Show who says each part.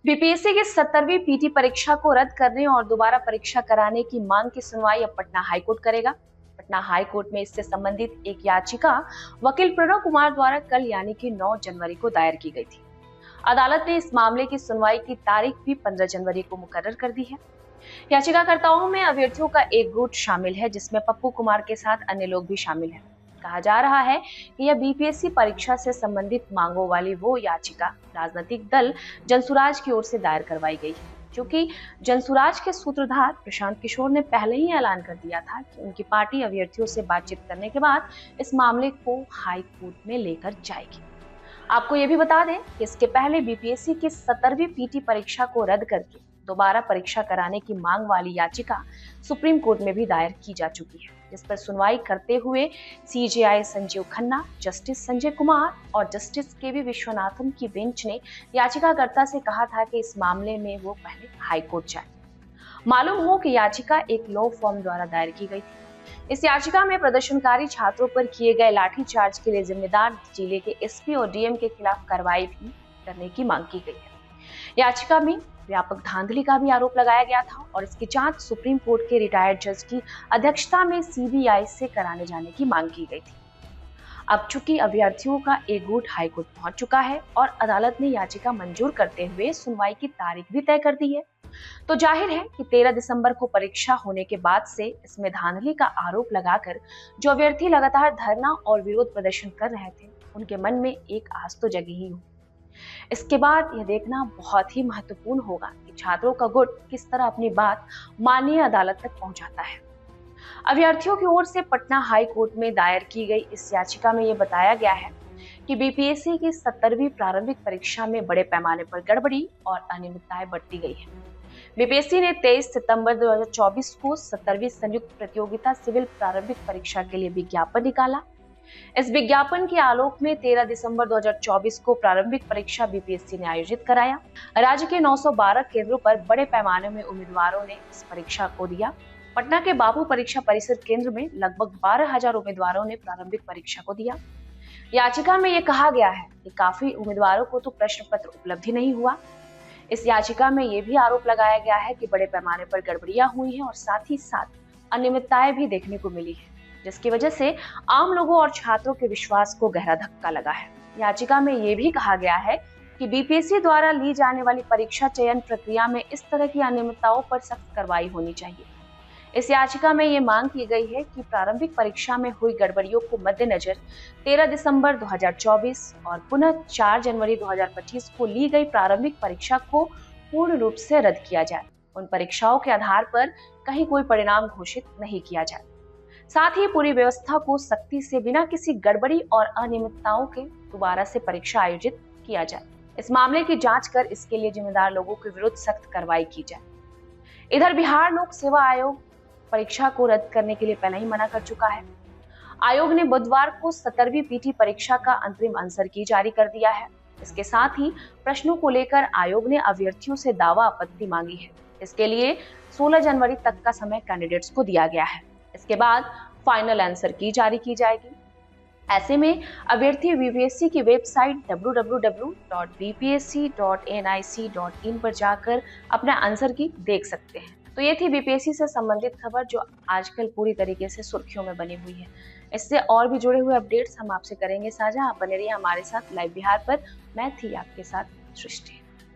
Speaker 1: BPSC की 70वीं PT परीक्षा को रद्द करने और दोबारा परीक्षा कराने की मांग की सुनवाई अब पटना हाईकोर्ट करेगा। पटना हाईकोर्ट में इससे संबंधित एक याचिका वकील प्रणव कुमार द्वारा कल यानी कि 9 जनवरी को दायर की गई थी। अदालत ने इस मामले की सुनवाई की तारीख भी 15 जनवरी को मुकर्रर कर दी है। याचिकाकर्ताओं में अभ्यर्थियों का एक गुट शामिल है, जिसमें पप्पू कुमार के साथ अन्य लोग भी शामिल हैं। कहा जा रहा है कि यह बीपीएससी परीक्षा से संबंधित मांगों वाली वो याचिका राजनीतिक दल जनसुराज की ओर से दायर करवाई गई है, क्योंकि जनसुराज के सूत्रधार प्रशांत किशोर ने पहले ही ऐलान कर दिया था कि उनकी पार्टी अभ्यर्थियों से बातचीत करने के बाद इस मामले को हाई कोर्ट में लेकर जाएगी। आपको ये भी बता दें कि इसके पहले बीपीएससी की 70वीं पीटी परीक्षा को रद्द करके दोबारा परीक्षा कराने की मांग वाली याचिका सुप्रीम कोर्ट में भी दायर की जा चुकी है, जिस पर सुनवाई करते हुए सीजेआई संजीव खन्ना, जस्टिस संजय कुमार और जस्टिस केवी विश्वनाथन की बेंच ने याचिकाकर्ता से कहा था कि इस मामले में वो पहले हाईकोर्ट जाए। मालूम हो कि याचिका एक लॉ फॉर्म द्वारा दायर की गई थी। इस याचिका में प्रदर्शनकारी छात्रों पर किए गए लाठीचार्ज के लिए जिम्मेदार जिले के एसपी और डीएम के खिलाफ कार्रवाई भी करने की मांग की गई है। याचिका में व्यापक धांधली का भी आरोप लगाया गया था और इसकी जांच सुप्रीम कोर्ट के रिटायर्ड जज की अध्यक्षता में सीबीआई से कराने जाने की मांग की गई थी। अब चूंकि अभ्यर्थियों का एक गुट हाईकोर्ट पहुंच चुका है और अदालत ने याचिका मंजूर करते हुए सुनवाई की तारीख भी तय कर दी है, तो जाहिर है कि 13 दिसंबर को परीक्षा होने के बाद से इसमें धांधली का आरोप लगाकर जो अभ्यर्थी लगातार धरना और विरोध प्रदर्शन कर रहे थे, उनके मन में एक आस तो जगी ही हो। इसके बाद यह देखना बहुत ही महत्वपूर्ण होगा कि छात्रों का गुट किस तरह अपनी बात माननीय अदालत तक पहुंचाता है। अभ्यर्थियों की ओर से पटना हाई कोर्ट में दायर की गई इस याचिका में यह बताया गया है कि बीपीएससी की 70वीं प्रारंभिक परीक्षा में बड़े पैमाने पर गड़बड़ी और अनियमितताएं बरती गई है। बीपीएससी ने 23 सितंबर 2024 को 70वीं संयुक्त प्रतियोगिता सिविल प्रारंभिक परीक्षा के लिए विज्ञापन निकाला। इस विज्ञापन के आलोक में 13 दिसंबर 2024 को प्रारंभिक परीक्षा बीपीएससी ने आयोजित कराया। राज्य के 912 केंद्रों पर बड़े पैमाने में उम्मीदवारों ने इस परीक्षा को दिया। पटना के बापू परीक्षा परिसर केंद्र में लगभग 12,000 उम्मीदवारों ने प्रारंभिक परीक्षा को दिया। याचिका में यह कहा गया है कि काफी उम्मीदवारों को तो प्रश्न पत्र उपलब्ध ही नहीं हुआ। इस याचिका में यह भी आरोप लगाया गया है कि बड़े पैमाने पर गड़बड़ियां हुई हैं और साथ ही साथ अनियमितताएं भी देखने को मिली है, जिसकी वजह से आम लोगों और छात्रों के विश्वास को गहरा धक्का लगा है। याचिका में यह भी कहा गया है कि बीपीएससी द्वारा ली जाने वाली परीक्षा चयन प्रक्रिया में इस तरह की अनियमितताओं पर सख्त कार्रवाई होनी चाहिए। इस याचिका में ये मांग की गई है कि प्रारंभिक परीक्षा में हुई गड़बड़ियों को मद्देनजर 13 दिसंबर 2024 और पुनः 4 जनवरी 2025 को ली गई प्रारंभिक परीक्षा को पूर्ण रूप से रद्द किया जाए। उन परीक्षाओं के आधार पर कहीं कोई परिणाम घोषित नहीं किया जाए। साथ ही पूरी व्यवस्था को सख्ती से बिना किसी गड़बड़ी और अनियमितताओं के दोबारा से परीक्षा आयोजित किया जाए। इस मामले की जांच कर इसके लिए जिम्मेदार लोगों के विरुद्ध सख्त कार्रवाई की जाए। इधर बिहार लोक सेवा आयोग परीक्षा को रद्द करने के लिए पहले ही मना कर चुका है। आयोग ने बुधवार को 70वीं पीटी परीक्षा का अंतरिम आंसर की जारी कर दिया है। इसके साथ ही प्रश्नों को लेकर आयोग ने अभ्यर्थियों से दावा आपत्ति मांगी है। इसके लिए 16 जनवरी तक का समय कैंडिडेट्स को दिया गया है। इसके बाद फाइनल आंसर की जारी की जाएगी। ऐसे में अभ्यर्थी बीपीएससी की वेबसाइट www.bpsc.nic.in पर जाकर अपना आंसर की देख सकते हैं। तो ये थी बीपीएससी से संबंधित खबर जो आजकल पूरी तरीके से सुर्खियों में बनी हुई है। इससे और भी जुड़े हुए अपडेट्स हम आपसे करेंगे साझा। आप बने रहिए हमारे साथ लाइव बिहार पर। मैं थी आपके साथ सृष्टि।